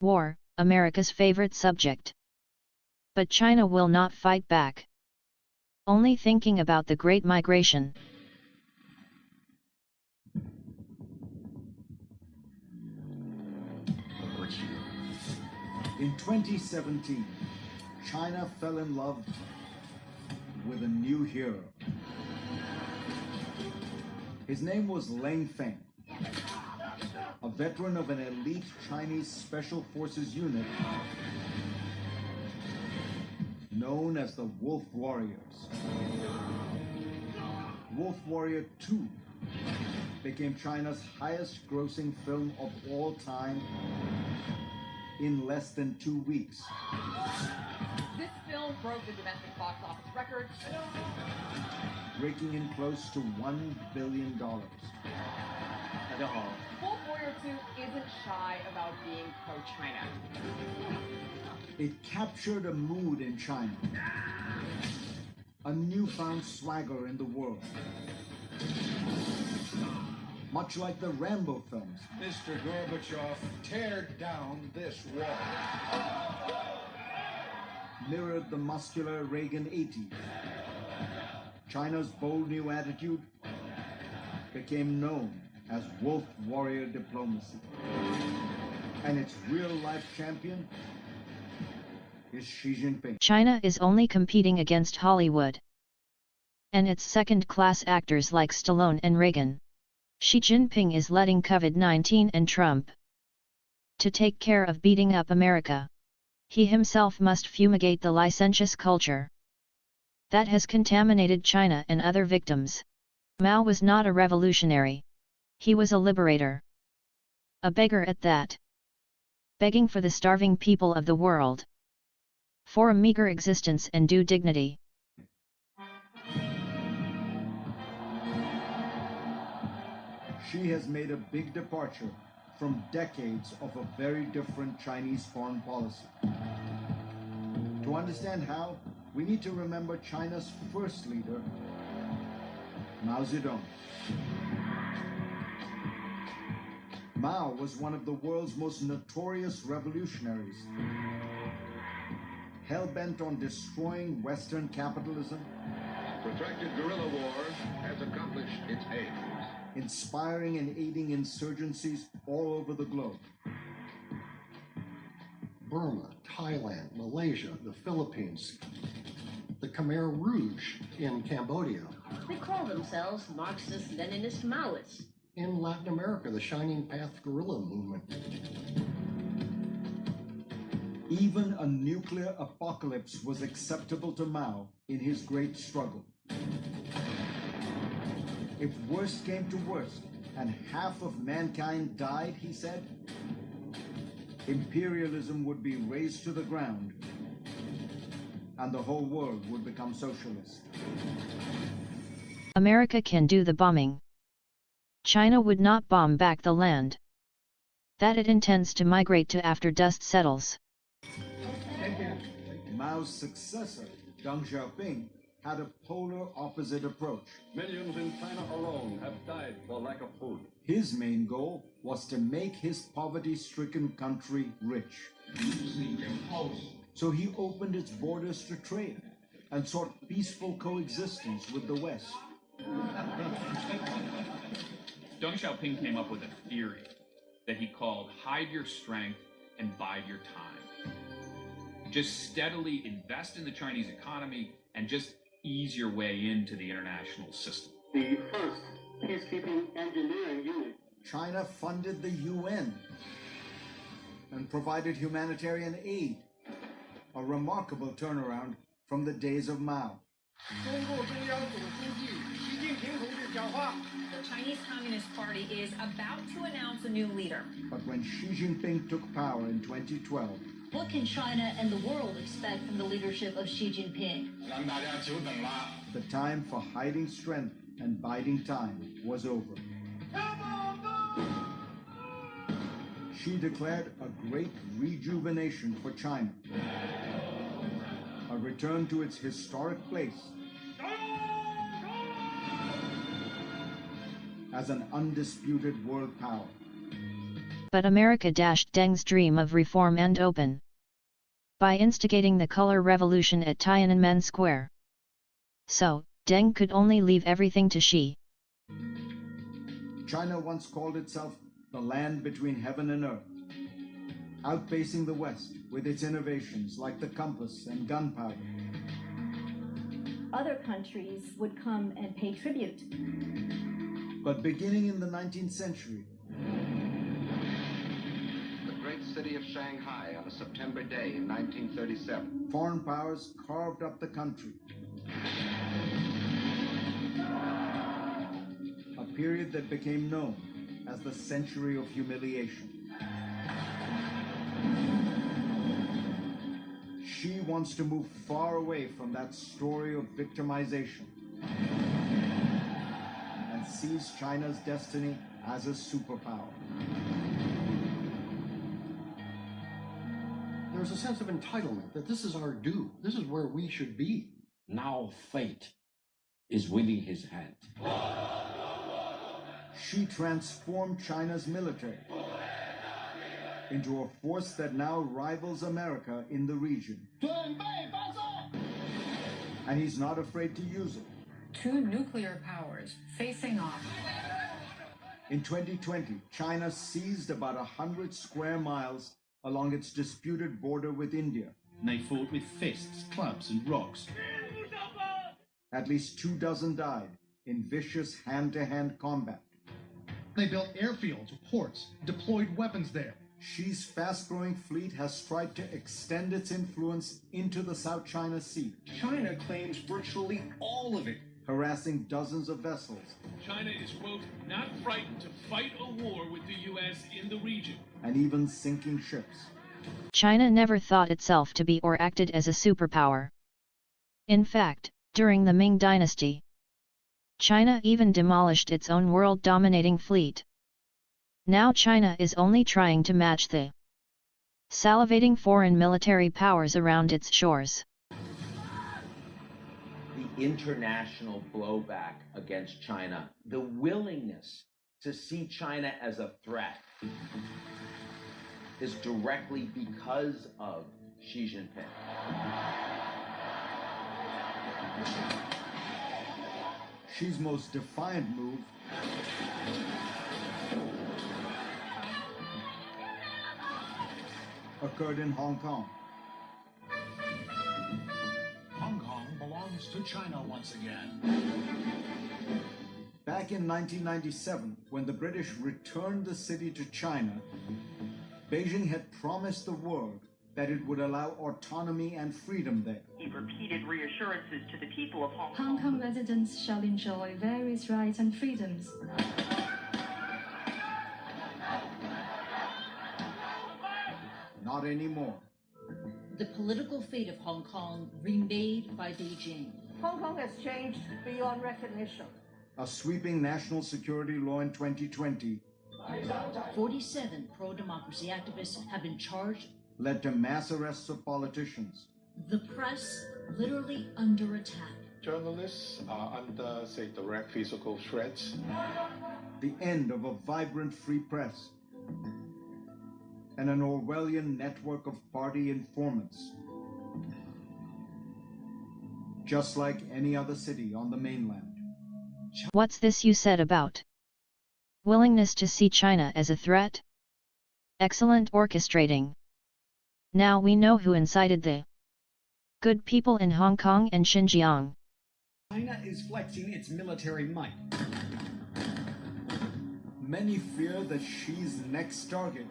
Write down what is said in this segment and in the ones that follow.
War, America's favorite subject. But China will not fight back. Only thinking about the Great Migration. In 2017, China fell in love with a new hero. His name was Leng Feng, a veteran of an elite Chinese Special Forces unit known as the Wolf Warriors. Wolf Warrior 2 became China's highest-grossing film of all time in less than 2 weeks. This film broke the domestic box office record, raking in close to $1 billion. Wolf Warrior 2 isn't shy about being pro-China. It captured a mood in China, a newfound swagger in the world. Much like the Rambo films. Mr. Gorbachev, tear down this wall. Mirrored the muscular Reagan 80s. China's bold new attitude became known as Wolf Warrior diplomacy. And its real-life champion is Xi Jinping. China is only competing against Hollywood and its second-class actors like Stallone and Reagan. Xi Jinping is letting COVID-19 and Trump to take care of beating up America. He himself must fumigate the licentious culture that has contaminated China and other victims. Mao was not a revolutionary. He was a liberator. A beggar at that. Begging for the starving people of the world for a meager existence and due dignity. Xi has made a big departure from decades of a very different Chinese foreign policy. To understand how, we need to remember China's first leader, Mao Zedong. Mao was one of the world's most notorious revolutionaries, hell-bent on destroying Western capitalism, Protracted guerrilla war has accomplished its aim. inspiring and aiding insurgencies all over the globe. Burma, Thailand, Malaysia, the Philippines, the Khmer Rouge in Cambodia. They call themselves Marxist-Leninist Maoists. In Latin America, the Shining Path guerrilla movement. Even a nuclear apocalypse was acceptable to Mao in his great struggle. If worst came to worst, and half of mankind died, he said, imperialism would be razed to the ground, and the whole world would become socialist. America can do the bombing. China would not bomb back the land that it intends to migrate to after dust settles. Mao's successor, Deng Xiaoping, had a polar opposite approach. Millions in China alone have died for lack of food. His main goal was to make his poverty-stricken country rich. So he opened its borders to trade and sought peaceful coexistence with the West. Deng Xiaoping came up with a theory that he called hide your strength and bide your time. Just steadily invest in the Chinese economy and just ease your way into the international system. The first peacekeeping engineering unit. China funded the UN and provided humanitarian aid, a remarkable turnaround from the days of Mao. The Chinese Communist Party is about to announce a new leader. But when Xi Jinping took power in 2012, What can China and the world expect from the leadership of Xi Jinping? the time for hiding strength and biding time was over. Xi declared a great rejuvenation for China, a return to its historic place as an undisputed world power. But America dashed Deng's dream of reform and open by instigating the color revolution at Tiananmen Square. So, Deng could only leave everything to Xi. China once called itself the land between heaven and earth, outpacing the West with its innovations like the compass and gunpowder. Other countries would come and pay tribute. But beginning in the 19th century, The great city of Shanghai on a September day in 1937. foreign powers carved up the country. A period that became known as the Century of Humiliation. Xi wants to move far away from that story of victimization and sees China's destiny as a superpower. There's a sense of entitlement that this is our due. This is where we should be. Now fate is winning his hand. Xi transformed China's military into a force that now rivals America in the region. And he's not afraid to use it. Two nuclear powers facing off. In 2020, China seized about 100 square miles along its disputed border with India. And they fought with fists, clubs, and rocks. At least 24 died in vicious hand-to-hand combat. They built airfields, ports, deployed weapons there. Xi's fast-growing fleet has tried to extend its influence into the South China Sea. China claims virtually all of it. Harassing dozens of vessels. China is, quote, not frightened to fight a war with the U.S. in the region. And even sinking ships. China never thought itself to be or acted as a superpower. In fact, during the Ming Dynasty, China even demolished its own world-dominating fleet. Now China is only trying to match the salivating foreign military powers around its shores. The international blowback against China, the willingness to see China as a threat, is directly because of Xi Jinping. Xi's most defiant move occurred in Hong Kong. Hong Kong belongs to China once again. Back in 1997, when the British returned the city to China, Beijing had promised the world that it would allow autonomy and freedom there. He repeated reassurances to the people of Hong Kong. Hong Kong residents shall enjoy various rights and freedoms. Not anymore. The political fate of Hong Kong remade by Beijing. Hong Kong has changed beyond recognition. A sweeping national security law in 2020 47 pro-democracy activists have been charged. Led to mass arrests of politicians. The press literally under attack. Journalists are under, say, direct physical threats. The end of a vibrant free press. And an Orwellian network of party informants. Just like any other city on the mainland. What's this you said about willingness to see China as a threat? Excellent orchestrating. Now we know who incited the good people in Hong Kong and Xinjiang. China is flexing its military might. Many fear that Xi's next target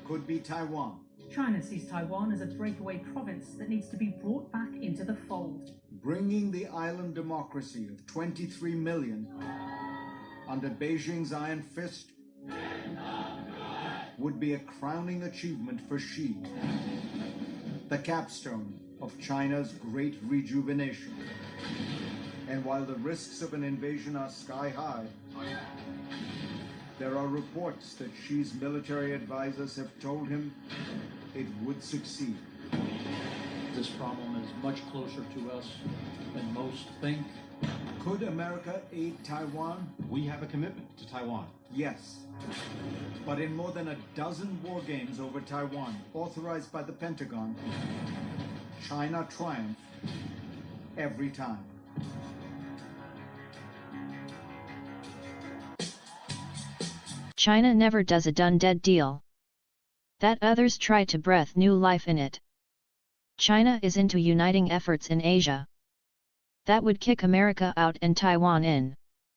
could be Taiwan. China sees Taiwan as a breakaway province that needs to be brought back into the fold. Bringing the island democracy of 23 million under Beijing's iron fist would be a crowning achievement for Xi, the capstone of China's great rejuvenation. And while the risks of an invasion are sky high, there are reports that Xi's military advisors have told him it would succeed. This problem is much closer to us than most think Could America aid Taiwan? We have a commitment to Taiwan. Yes. But in more than a dozen war games over Taiwan, authorized by the Pentagon, China triumphed every time. China never does a done-dead deal. That others try to breathe new life in it. China is into uniting efforts in Asia. That would kick America out and Taiwan in.